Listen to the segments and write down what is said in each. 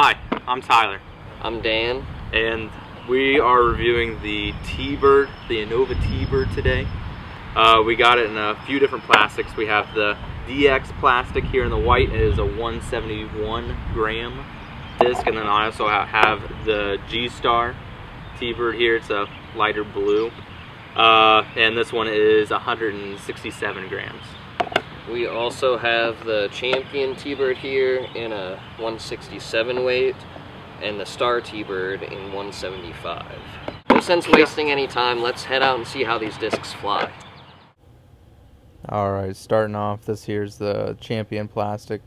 Hi, I'm Tyler. I'm Dan. And we are reviewing the Tee Bird, the Innova Tee Bird today. We got it in a few different plastics. We have the DX plastic here in the white. It is a 171 gram disc, and then I also have the G-Star Tee Bird here. It's a lighter blue. And this one is 167 grams. We also have the Champion Tee Bird here in a 167 weight, and the Star Tee Bird in 175. No sense wasting any time, let's head out and see how these discs fly. Alright, starting off, this here's the Champion plastic.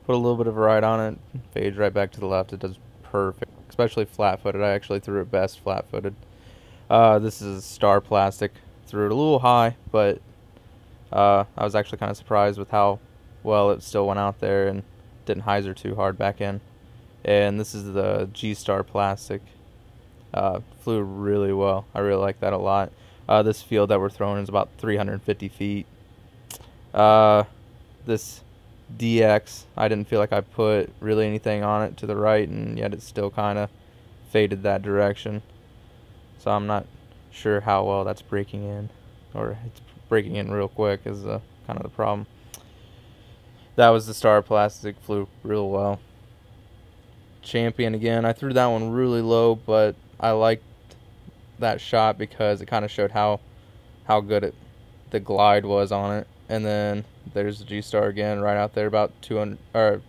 Put a little bit of a ride on it, fades right back to the left. It does perfect, especially flat-footed. I actually threw it best flat-footed. This is Star plastic. Threw it a little high, but I was actually kind of surprised with how well it still went out there and didn't hyzer too hard back in. And this is the G-Star plastic. Flew really well. I really like that a lot. This field that we're throwing is about 350 feet. This DX, I didn't feel like I put really anything on it to the right, and yet it still kind of faded that direction. So I'm not sure how well that's breaking in, or it's breaking in real quick is kind of the problem. That was the Star plastic, flew real well. Champion again, I threw that one really low, but I liked that shot because it kind of showed how good the glide was on it. And then there's the G-Star again, right out there, about 200 or a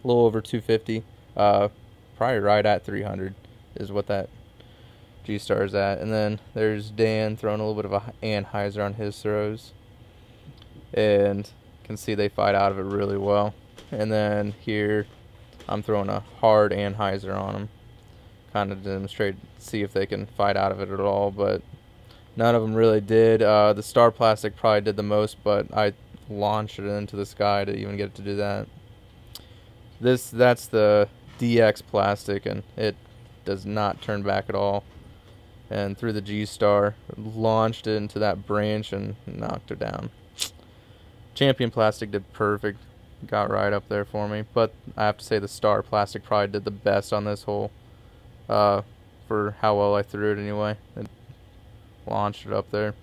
little over 250. Probably right at 300 is what that G-Star is at. And then there's Dan throwing a little bit of a anhyzer on his throws, and you can see they fight out of it really well. And then here I'm throwing a hard anhyzer on them, kind of demonstrate, see if they can fight out of it at all, but none of them really did. The Star plastic probably did the most, but I launched it into the sky to even get it to do that. That's the DX plastic, and it does not turn back at all. And through the G-Star, launched it into that branch and knocked her down. Champion plastic did perfect, got right up there for me, but I have to say the Star plastic probably did the best on this hole, for how well I threw it anyway. It launched it up there.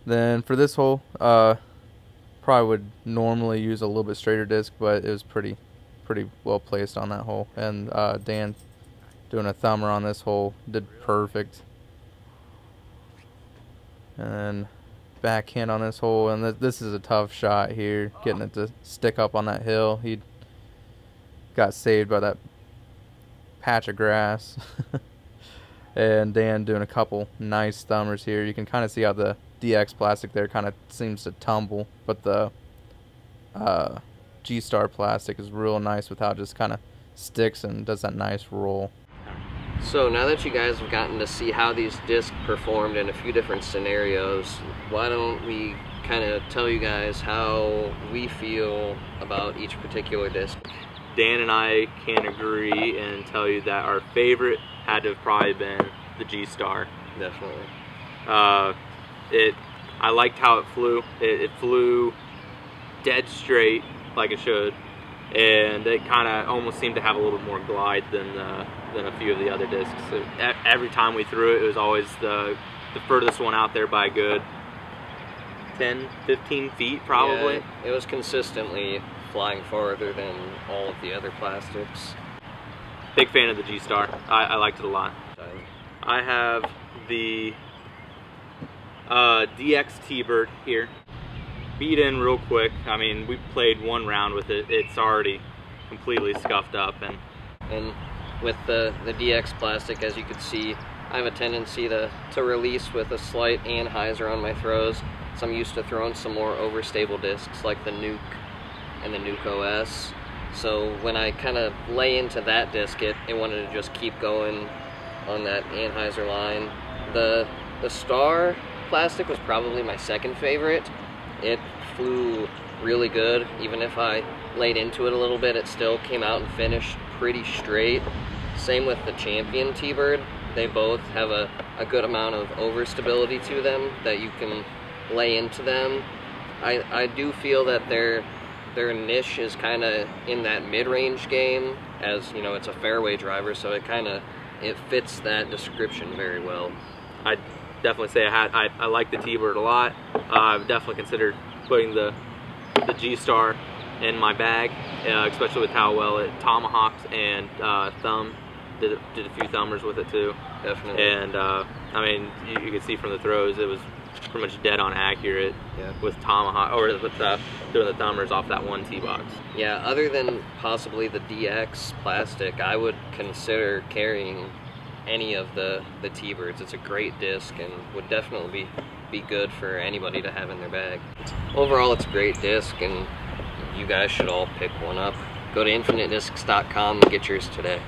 Then for this hole, probably would normally use a little bit straighter disc, but it was pretty well placed on that hole. And Dan doing a thumber on this hole did perfect. And then backhand on this hole, and this is a tough shot here, getting it to stick up on that hill. He got saved by that patch of grass. And Dan doing a couple nice thumbers here. You can kind of see how the DX plastic there kind of seems to tumble, but the G-Star plastic is real nice with how it just kind of sticks and does that nice roll. So now that you guys have gotten to see how these discs performed in a few different scenarios, why don't we kind of tell you guys how we feel about each particular disc. Dan and I can agree and tell you that our favorite had to have probably been the G-Star. Definitely. I liked how it flew. It flew dead straight like it should, and it kind of almost seemed to have a little bit more glide than a few of the other discs. So every time we threw it, it was always the furthest one out there by a good 10, 15 feet probably. Yeah, it was consistently flying farther than all of the other plastics. Big fan of the G-Star. I liked it a lot. I have the DX Tee Bird here. Beat in real quick. I mean, we played one round with it. It's already completely scuffed up. And with the DX plastic, as you can see, I have a tendency to release with a slight anhyzer on my throws. So I'm used to throwing some more overstable discs like the Nuke and the Nuke OS. So when I kind of lay into that disc, it wanted to just keep going on that anhyzer line. The Star plastic was probably my second favorite. It flew really good. Even if I laid into it a little bit, it still came out and finished pretty straight. Same with the Champion Tee Bird. They both have a good amount of overstability to them that you can lay into them. I do feel that they're their niche is kind of in that mid-range game, as you know, it's a fairway driver, so it fits that description very well. I'd definitely say I like the Tee Bird a lot. I've definitely considered putting the G-Star in my bag, especially with how well it tomahawks and thumb. Did a few thumbers with it too. Definitely. And I mean, you could see from the throws, it was pretty much dead on accurate. Yeah. With tomahawk, or with doing the thumbers off that one tee box. Yeah, other than possibly the DX plastic, I would consider carrying any of the Tee Birds. It's a great disc and would definitely be good for anybody to have in their bag. Overall, it's a great disc, and you guys should all pick one up. Go to infinitediscs.com and get yours today.